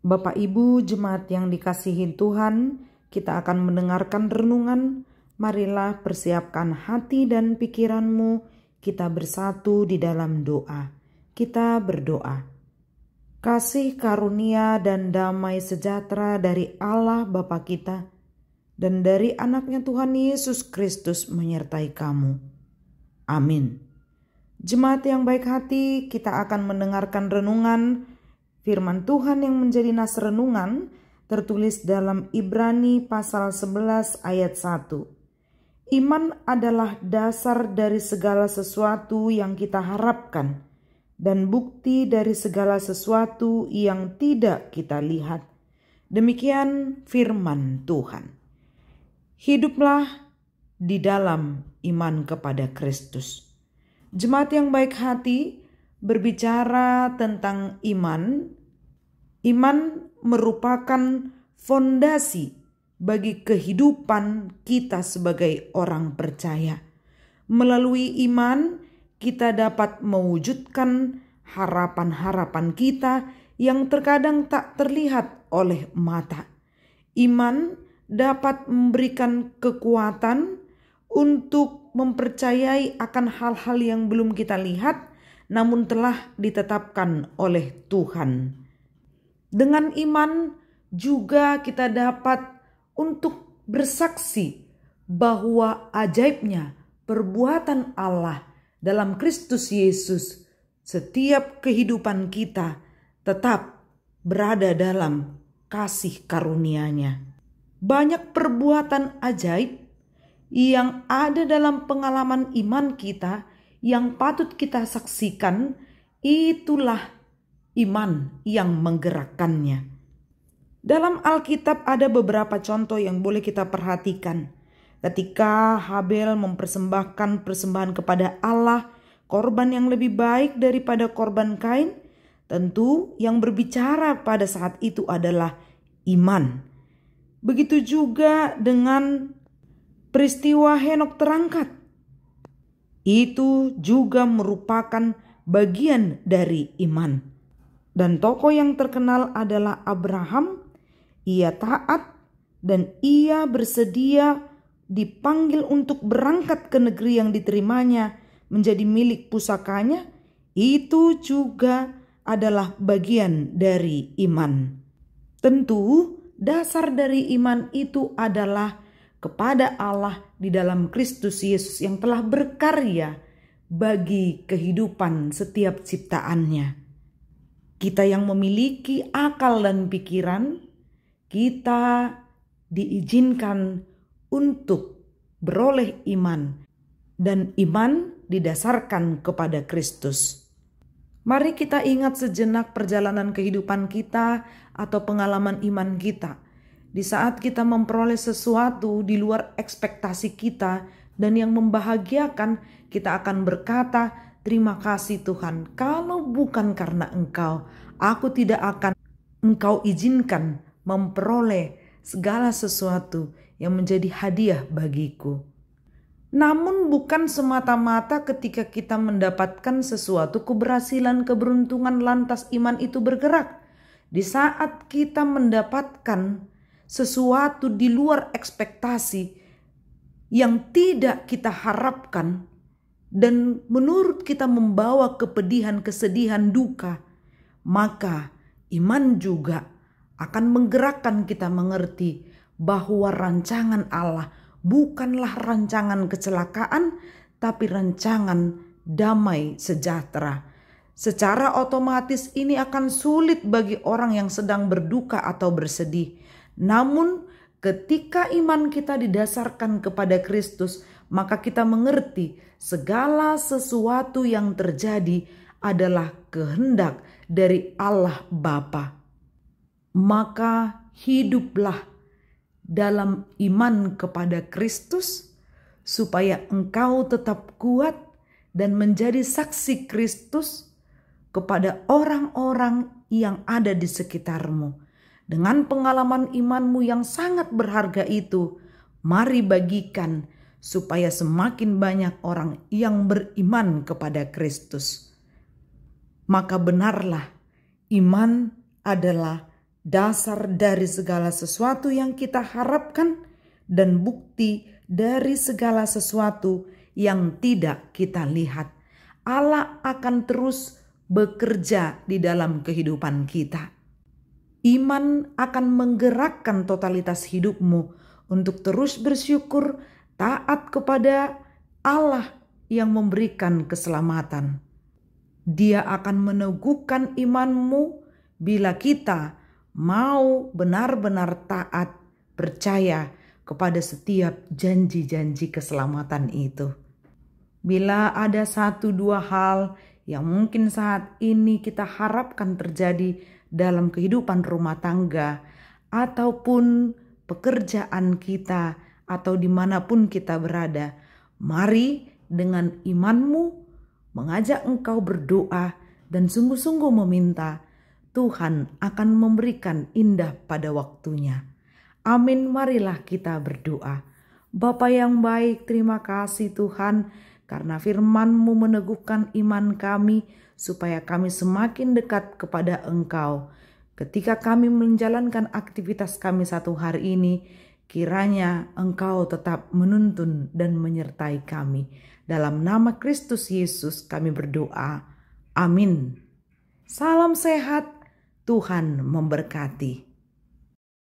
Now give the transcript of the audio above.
Bapak Ibu jemaat yang dikasihi Tuhan, kita akan mendengarkan renungan. Marilah persiapkan hati dan pikiranmu, kita bersatu di dalam doa. Kita berdoa. Kasih karunia dan damai sejahtera dari Allah Bapa kita dan dari anaknya Tuhan Yesus Kristus menyertai kamu. Amin. Jemaat yang baik hati, kita akan mendengarkan renungan firman Tuhan yang menjadi nas renungan tertulis dalam Ibrani pasal 11 ayat 1. Iman adalah dasar dari segala sesuatu yang kita harapkan dan bukti dari segala sesuatu yang tidak kita lihat. Demikian firman Tuhan. Hiduplah di dalam iman kepada Kristus. Jemaat yang baik hati, berbicara tentang iman, iman merupakan fondasi bagi kehidupan kita sebagai orang percaya. Melalui iman, kita dapat mewujudkan harapan-harapan kita yang terkadang tak terlihat oleh mata. Iman dapat memberikan kekuatan untuk mempercayai akan hal-hal yang belum kita lihat, namun telah ditetapkan oleh Tuhan. Dengan iman juga kita dapat untuk bersaksi bahwa ajaibnya perbuatan Allah dalam Kristus Yesus. Setiap kehidupan kita tetap berada dalam kasih karunia-Nya. Banyak perbuatan ajaib yang ada dalam pengalaman iman kita yang patut kita saksikan, itulah iman yang menggerakkannya. Dalam Alkitab ada beberapa contoh yang boleh kita perhatikan. Ketika Habel mempersembahkan persembahan kepada Allah, korban yang lebih baik daripada korban Kain, tentu yang berbicara pada saat itu adalah iman. Begitu juga dengan peristiwa Henokh terangkat. Itu juga merupakan bagian dari iman. Dan tokoh yang terkenal adalah Abraham. Ia taat dan ia bersedia dipanggil untuk berangkat ke negeri yang diterimanya menjadi milik pusakanya. Itu juga adalah bagian dari iman. Tentu dasar dari iman itu adalah kepada Allah di dalam Kristus Yesus yang telah berkarya bagi kehidupan setiap ciptaannya. Kita yang memiliki akal dan pikiran, kita diizinkan untuk beroleh iman, dan iman didasarkan kepada Kristus. Mari kita ingat sejenak perjalanan kehidupan kita atau pengalaman iman kita. Di saat kita memperoleh sesuatu di luar ekspektasi kita dan yang membahagiakan, kita akan berkata, terima kasih Tuhan, kalau bukan karena Engkau, aku tidak akan Engkau izinkan memperoleh segala sesuatu yang menjadi hadiah bagiku. Namun bukan semata-mata ketika kita mendapatkan sesuatu keberhasilan, keberuntungan, lantas iman itu bergerak. Di saat kita mendapatkan sesuatu di luar ekspektasi yang tidak kita harapkan dan menurut kita membawa kepedihan, kesedihan, duka, maka iman juga akan menggerakkan kita mengerti bahwa rancangan Allah bukanlah rancangan kecelakaan, tapi rancangan damai sejahtera. Secara otomatis ini akan sulit bagi orang yang sedang berduka atau bersedih. Namun ketika iman kita didasarkan kepada Kristus, maka kita mengerti segala sesuatu yang terjadi adalah kehendak dari Allah Bapa. Maka hiduplah dalam iman kepada Kristus supaya engkau tetap kuat dan menjadi saksi Kristus kepada orang-orang yang ada di sekitarmu. Dengan pengalaman imanmu yang sangat berharga itu, mari bagikan supaya semakin banyak orang yang beriman kepada Kristus. Maka benarlah iman adalah dasar dari segala sesuatu yang kita harapkan, dan bukti dari segala sesuatu yang tidak kita lihat. Allah akan terus bekerja di dalam kehidupan kita. Iman akan menggerakkan totalitas hidupmu untuk terus bersyukur, taat kepada Allah yang memberikan keselamatan. Dia akan meneguhkan imanmu bila kita mau benar-benar taat, percaya kepada setiap janji-janji keselamatan itu. Bila ada 1-2 hal yang mungkin saat ini kita harapkan terjadi dalam kehidupan rumah tangga, ataupun pekerjaan kita, atau dimanapun kita berada, mari dengan imanmu mengajak engkau berdoa dan sungguh-sungguh meminta, Tuhan akan memberikan indah pada waktunya. Amin, marilah kita berdoa. Bapa yang baik, terima kasih Tuhan, karena firman-Mu meneguhkan iman kami, supaya kami semakin dekat kepada Engkau. Ketika kami menjalankan aktivitas kami satu hari ini, kiranya Engkau tetap menuntun dan menyertai kami. Dalam nama Kristus Yesus kami berdoa. Amin. Salam sehat, Tuhan memberkati.